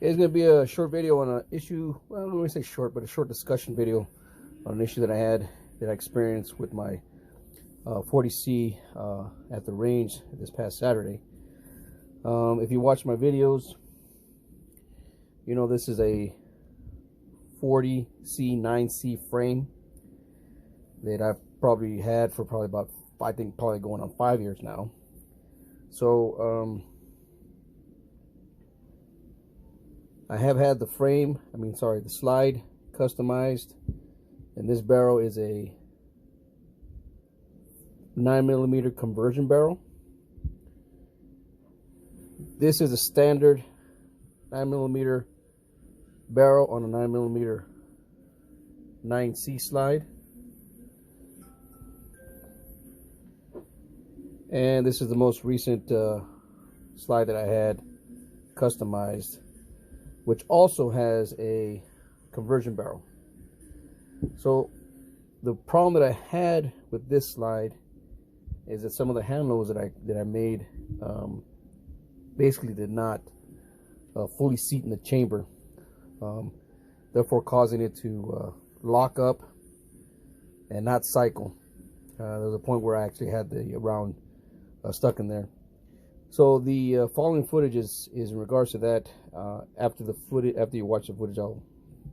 It's going to be a short video on an issue. Well, I don't want to say short, but a short discussion video on an issue that I experienced with my 40C at the range this past Saturday. If you watch my videos, you know this is a 40C 9C frame that I've probably had for probably about, I think probably going on 5 years now. So I have had the the slide customized, and this barrel is a 9mm conversion barrel. This is a standard 9mm barrel on a 9mm 9C slide, and this is the most recent slide that I had customized, which also has a conversion barrel. So the problem that I had with this slide is that some of the handloads that I made basically did not fully seat in the chamber, therefore causing it to lock up and not cycle. There was a point where I actually had the round stuck in there. So the following footage is in regards to that. After you watch the footage, I'll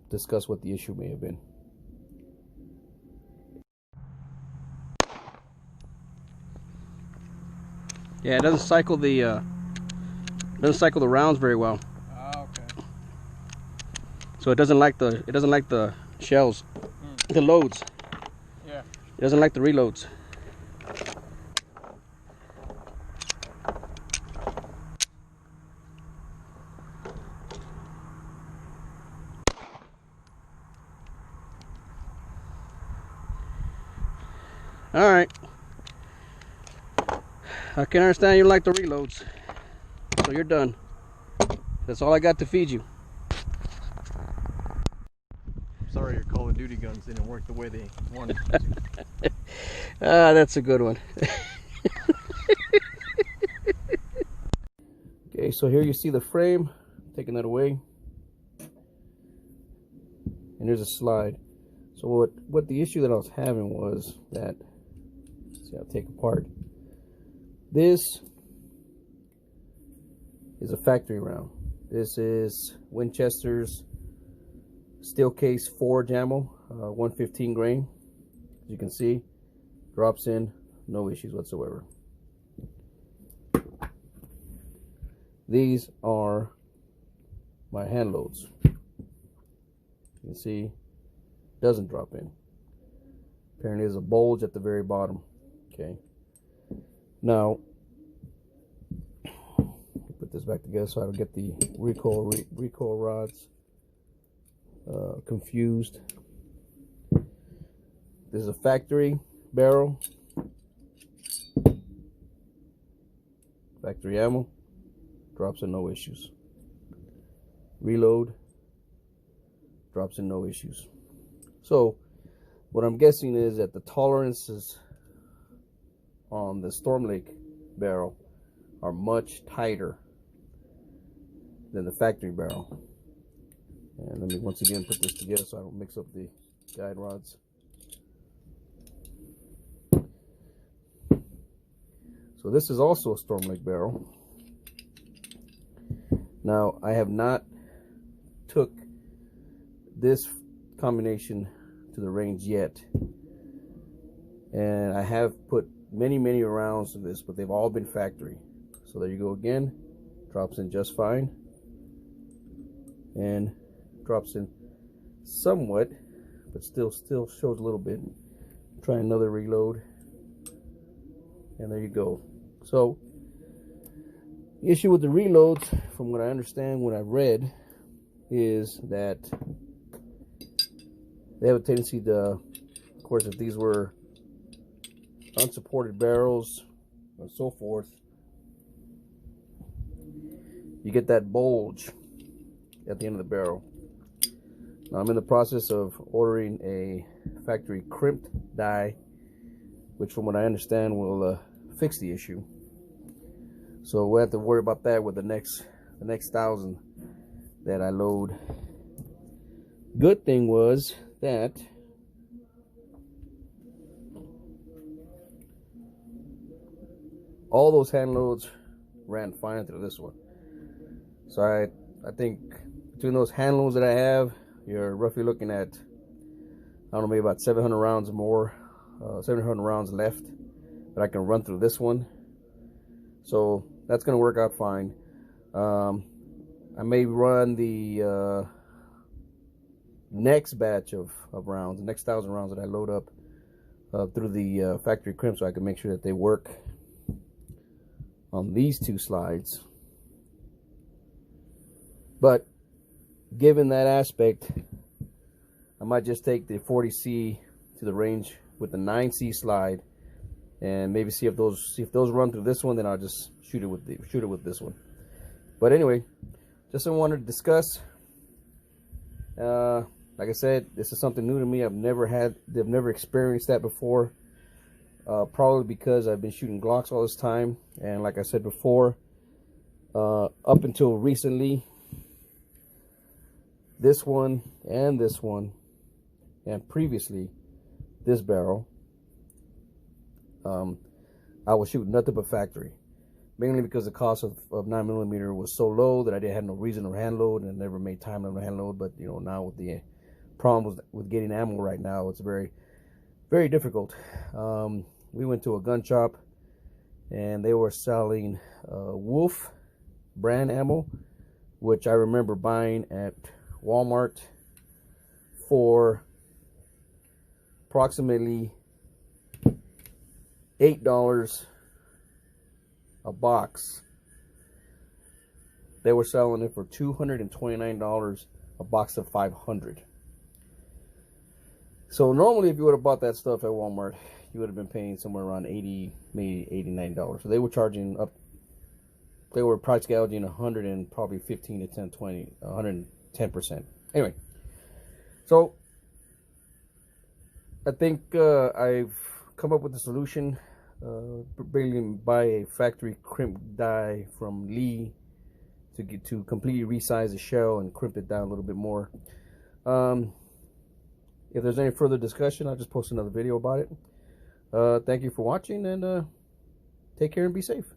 discuss what the issue may have been. Yeah, it doesn't cycle the rounds very well. Okay. So it doesn't like the shells, the loads. Yeah. It doesn't like the reloads. All right. I can understand you like the reloads. So you're done. That's all I got to feed you. I'm sorry your Call of Duty guns didn't work the way they wanted to. Ah, that's a good one. Okay, so here you see the frame. Taking that away. And there's a slide. So what the issue that I was having was that, see, I'll take apart. This is a factory round. This is Winchester's steel case forge ammo, 115 grain. As you can see, drops in, no issues whatsoever. These are my hand loads. You can see, doesn't drop in. Apparently there's a bulge at the very bottom. Okay. Now, put this back together so I don't get the recoil rods confused. This is a factory barrel, factory ammo, drops in no issues. Reload, drops in no issues. So what I'm guessing is that the tolerances on the Stormlake barrel are much tighter than the factory barrel. And let me once again put this together so I don't mix up the guide rods. So this is also a Stormlake barrel. Now I have not took this combination to the range yet, and I have put many rounds of this, but they've all been factory. So there you go again, drops in just fine, and drops in somewhat, but still shows a little bit. Try another reload, and there you go. So the issue with the reloads, from what I understand, what I read, is that they have a tendency to, of course, if these were unsupported barrels and so forth, you get that bulge at the end of the barrel. Now I'm in the process of ordering a factory crimped die, which from what I understand will fix the issue. So we'll have to worry about that with the next 1,000 that I load. Good thing was that all those hand loads ran fine through this one. So I think between those hand loads that I have, you're roughly looking at, I don't know, maybe about 700 rounds more, 700 rounds left that I can run through this one. So that's going to work out fine. I may run the next batch of rounds, the next 1,000 rounds that I load up through the factory crimp, so I can make sure that they work on these two slides. But given that aspect, I might just take the 40C to the range with the 9C slide, and maybe see if those run through this one. Then I'll just shoot it with this one. But anyway, just I wanted to discuss. Like I said, this is something new to me. I've never experienced that before. Probably because I've been shooting Glocks all this time, and like I said before, up until recently, this one, and previously this barrel, I was shooting nothing but factory, mainly because the cost of 9mm was so low that I didn't have no reason to hand load, and never made time to hand load. But you know, now with the problems with getting ammo right now, it's very, very difficult. We went to a gun shop, and they were selling Wolf brand ammo, which I remember buying at Walmart for approximately $8 a box. They were selling it for $229 a box of 500. So normally, if you would have bought that stuff at Walmart, you would have been paying somewhere around $80, maybe $80, $90. So they were charging up. They were price gouging 100 and probably 15 to 10, 20, 110%. Anyway, so I think I've come up with a solution. Basically, buy a factory crimp die from Lee to completely resize the shell and crimp it down a little bit more. If there's any further discussion, I'll just post another video about it. Thank you for watching, and take care and be safe.